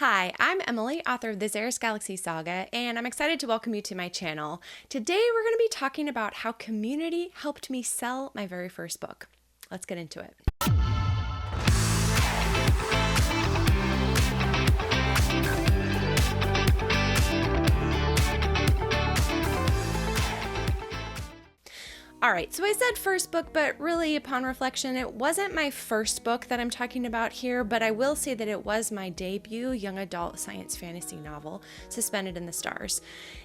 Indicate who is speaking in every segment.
Speaker 1: Hi, I'm Emily, author of the XERUS Galaxy Saga, and I'm excited to welcome you to my channel. Today we're going to be talking about how community helped me sell my very first book. Let's get into it. All right, so I said first book, but really upon reflection, it wasn't my first book that I'm talking about here, but I will say that it was my debut young adult science fantasy novel, Suspended in the Stars.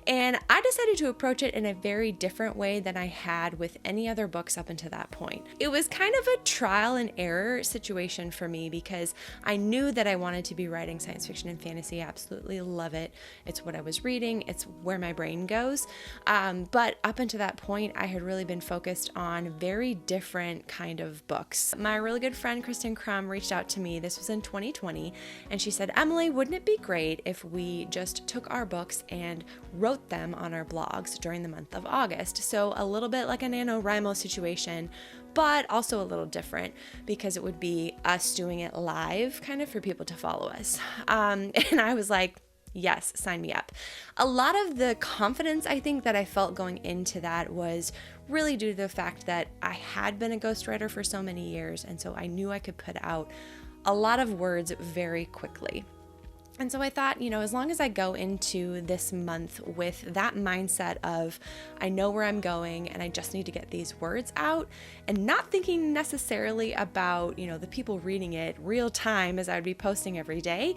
Speaker 1: And I decided to approach it in a very different way than I had with any other books up until that point. It was kind of a trial and error situation for me because I knew that I wanted to be writing science fiction and fantasy. I absolutely love it. It's what I was reading. It's where my brain goes. But up until that point, I had really been focused on very different kind of books. My really good friend Kristen Crum reached out to me. This was in 2020, and she said, "Emily, wouldn't it be great if we just took our books and wrote them on our blogs during the month of August?" So a little bit like a NaNoWriMo situation, but also a little different because it would be us doing it live kind of for people to follow us. And I was like, yes, sign me up. A lot of the confidence I think that I felt going into that was really due to the fact that I had been a ghostwriter for so many years, and so I knew I could put out a lot of words very quickly. And so I thought, as long as I go into this month with that mindset of I know where I'm going and I just need to get these words out and not thinking necessarily about, the people reading it real time as I would be posting every day,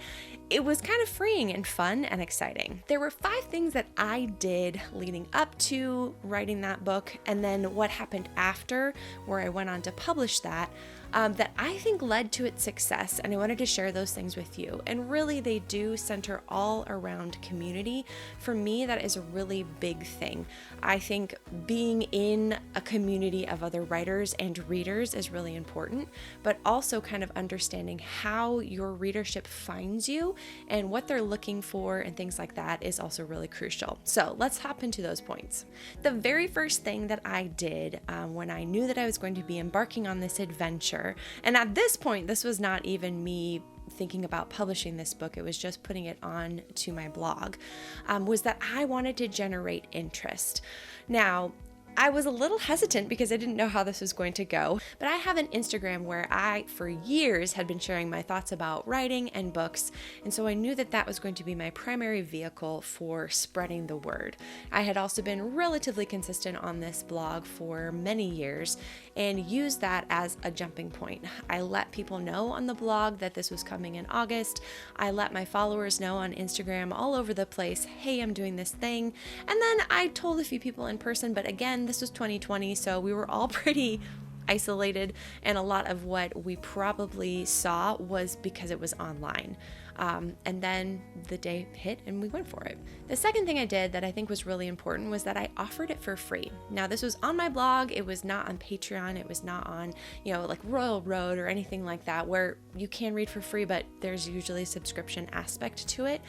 Speaker 1: it was kind of freeing and fun and exciting. There were 5 things that I did leading up to writing that book and then what happened after where I went on to publish that I think led to its success, and I wanted to share those things with you. And really, they do center all around community. For me, that is a really big thing. I think being in a community of other writers and readers is really important, but also kind of understanding how your readership finds you and what they're looking for and things like that is also really crucial. So let's hop into those points. The very first thing that I did when I knew that I was going to be embarking on this adventure, and at this point, this was not even me thinking about publishing this book, it was just putting it on to my blog, was that I wanted to generate interest. Now, I was a little hesitant because I didn't know how this was going to go, but I have an Instagram where I, for years, had been sharing my thoughts about writing and books, and so I knew that that was going to be my primary vehicle for spreading the word. I had also been relatively consistent on this blog for many years and used that as a jumping point. I let people know on the blog that this was coming in August. I let my followers know on Instagram all over the place, hey, I'm doing this thing, and then I told a few people in person, but again, this was 2020, so we were all pretty isolated, and a lot of what we probably saw was because it was online. And then the day hit and we went for it. The second thing I did that I think was really important was that I offered it for free. Now, this was on my blog. It was not on Patreon. It was not on, like Royal Road or anything like that where you can read for free, but there's usually a subscription aspect to it.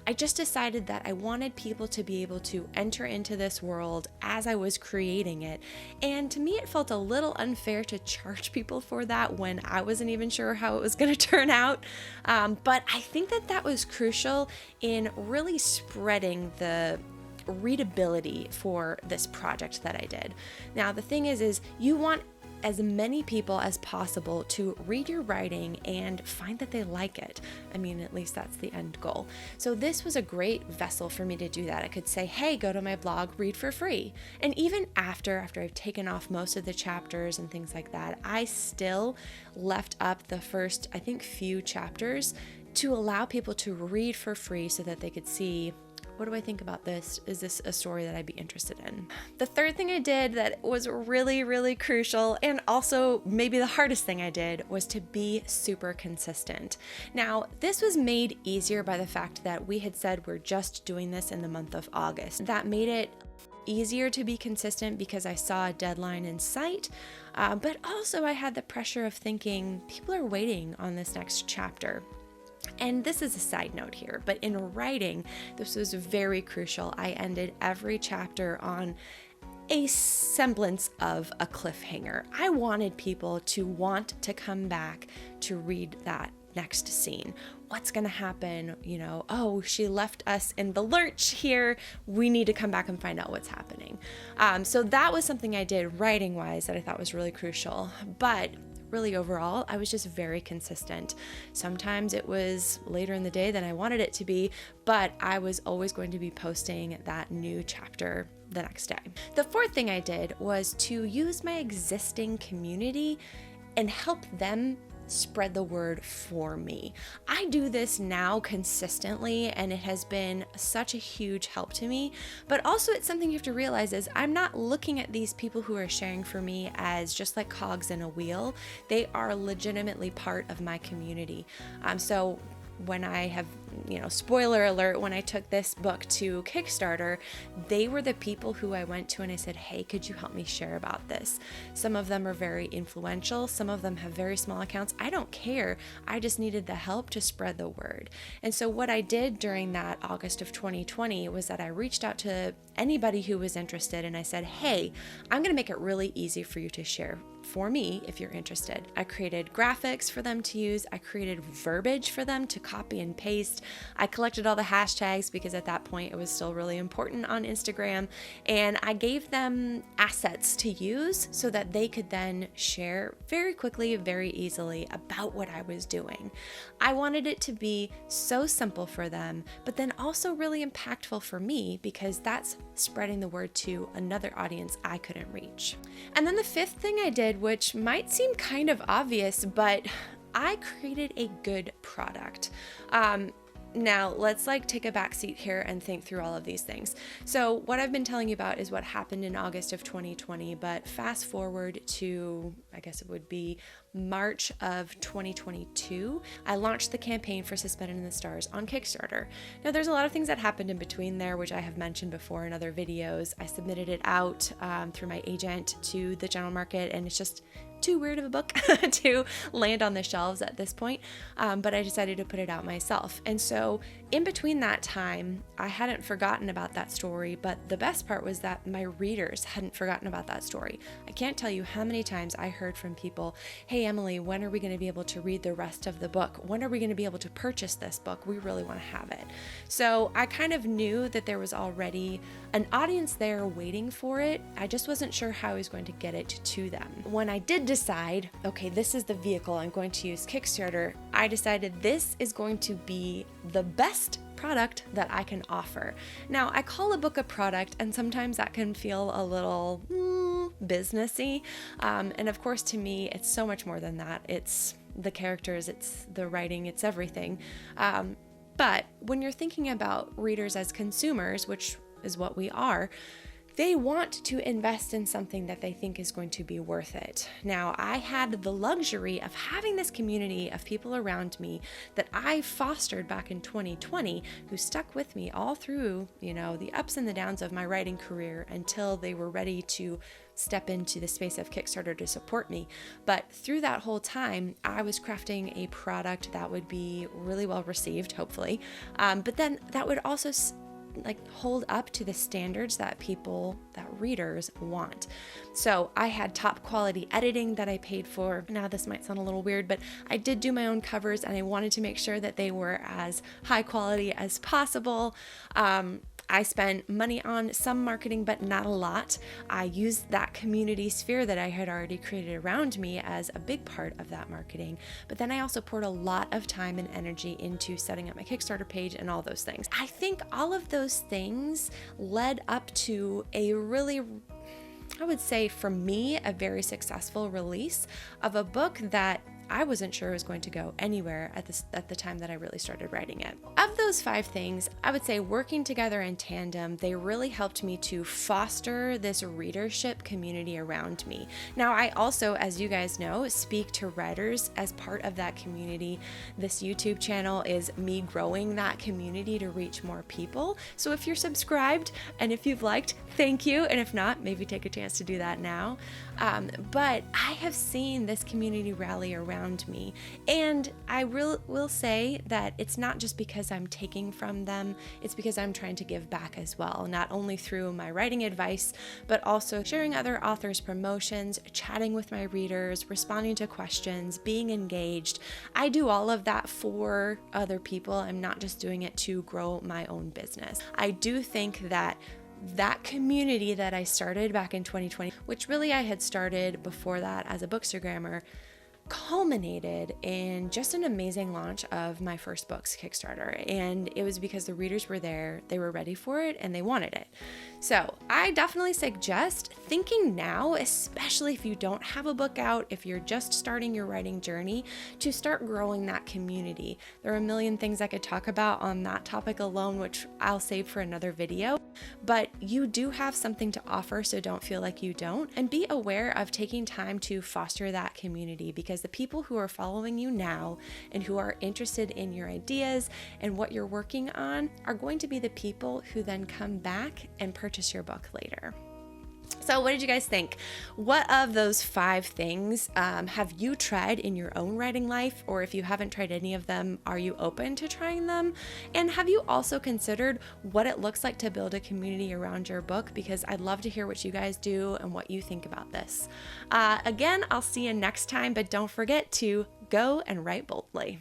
Speaker 1: I just decided that I wanted people to be able to enter into this world as I was creating it. And to me, it felt a little unfair to charge people for that when I wasn't even sure how it was going to turn out. But I think that was crucial in really spreading the readability for this project that I did. Now, the thing is you want as many people as possible to read your writing and find that they like it. I mean, at least that's the end goal. So this was a great vessel for me to do that. I could say, hey, go to my blog, read for free. And even after I've taken off most of the chapters and things like that, I still left up the first, I think, few chapters to allow people to read for free so that they could see, what do I think about this? Is this a story that I'd be interested in? The third thing I did that was really, really crucial, and also maybe the hardest thing I did, was to be super consistent. Now, this was made easier by the fact that we had said we're just doing this in the month of August. That made it easier to be consistent because I saw a deadline in sight, but also I had the pressure of thinking people are waiting on this next chapter. And this is a side note here, but in writing, this was very crucial. I ended every chapter on a semblance of a cliffhanger. I wanted people to want to come back to read that next scene? What's going to happen? Oh, she left us in the lurch here. We need to come back and find out what's happening. So that was something I did writing wise that I thought was really crucial. But really overall, I was just very consistent. Sometimes it was later in the day than I wanted it to be, but I was always going to be posting that new chapter the next day. The fourth thing I did was to use my existing community and help them spread the word for me. I do this now consistently, and it has been such a huge help to me. But also, it's something you have to realize is I'm not looking at these people who are sharing for me as just like cogs in a wheel. They are legitimately part of my community. So when I have, spoiler alert, when I took this book to Kickstarter, they were the people who I went to and I said, hey, could you help me share about this? Some of them are very influential. Some of them have very small accounts. I don't care. I just needed the help to spread the word. And so what I did during that August of 2020 was that I reached out to anybody who was interested and I said, hey, I'm going to make it really easy for you to share for me if you're interested. I created graphics for them to use. I created verbiage for them to copy and paste. I collected all the hashtags because at that point it was still really important on Instagram. And I gave them assets to use so that they could then share very quickly, very easily about what I was doing. I wanted it to be so simple for them, but then also really impactful for me because that's spreading the word to another audience I couldn't reach. And then the fifth thing I did, which might seem kind of obvious, but I created a good product. Now let's take a back seat here and think through all of these things. So what I've been telling you about is what happened in August of 2020, but fast forward to, I guess it would be March of 2022, I launched the campaign for Suspended in the Stars on Kickstarter. Now there's a lot of things that happened in between there, which I have mentioned before in other videos. I submitted it out through my agent to the general market, and it's just too weird of a book to land on the shelves at this point, but I decided to put it out myself. And so in between that time, I hadn't forgotten about that story, but the best part was that my readers hadn't forgotten about that story. I can't tell you how many times I heard from people, hey Emily, when are we going to be able to read the rest of the book? When are we going to be able to purchase this book? We really want to have it. So I kind of knew that there was already an audience there waiting for it. I just wasn't sure how I was going to get it to them. When I did decide, okay, this is the vehicle I'm going to use, Kickstarter, I decided this is going to be the best product that I can offer. Now, I call a book a product, and sometimes that can feel a little businessy. And of course, to me, it's so much more than that. It's the characters, it's the writing, it's everything. But when you're thinking about readers as consumers, which is what we are, they want to invest in something that they think is going to be worth it. Now, I had the luxury of having this community of people around me that I fostered back in 2020 who stuck with me all through, the ups and the downs of my writing career until they were ready to step into the space of Kickstarter to support me. But through that whole time, I was crafting a product that would be really well received, hopefully. But then that would also hold up to the standards that readers want. So I had top quality editing that I paid for. Now this might sound a little weird, but I did do my own covers and I wanted to make sure that they were as high quality as possible. I spent money on some marketing, but not a lot. I used that community sphere that I had already created around me as a big part of that marketing. But then I also poured a lot of time and energy into setting up my Kickstarter page and all those things. I think all of those things led up to a really, I would say for me, a very successful release of a book that I wasn't sure it was going to go anywhere at the time that I really started writing it. Of those 5 things, I would say working together in tandem, they really helped me to foster this readership community around me. Now, I also, as you guys know, speak to writers as part of that community. This YouTube channel is me growing that community to reach more people. So if you're subscribed and if you've liked, thank you. And if not, maybe take a chance to do that now. But I have seen this community rally around around me. And I will say that it's not just because I'm taking from them, it's because I'm trying to give back as well, not only through my writing advice, but also sharing other authors' promotions, chatting with my readers, responding to questions, being engaged. I do all of that for other people. I'm not just doing it to grow my own business. I do think that community that I started back in 2020, which really I had started before that as a bookstagrammer, culminated in just an amazing launch of my first book's Kickstarter. And it was because the readers were there, they were ready for it, and they wanted it. So I definitely suggest thinking now, especially if you don't have a book out, if you're just starting your writing journey, to start growing that community. There are a million things I could talk about on that topic alone, which I'll save for another video, but you do have something to offer, so don't feel like you don't. And be aware of taking time to foster that community, because the people who are following you now and who are interested in your ideas and what you're working on are going to be the people who then come back and purchase your book later. So what did you guys think? What of those 5 things have you tried in your own writing life? Or if you haven't tried any of them, are you open to trying them? And have you also considered what it looks like to build a community around your book? Because I'd love to hear what you guys do and what you think about this. Again, I'll see you next time, but don't forget to go and write boldly.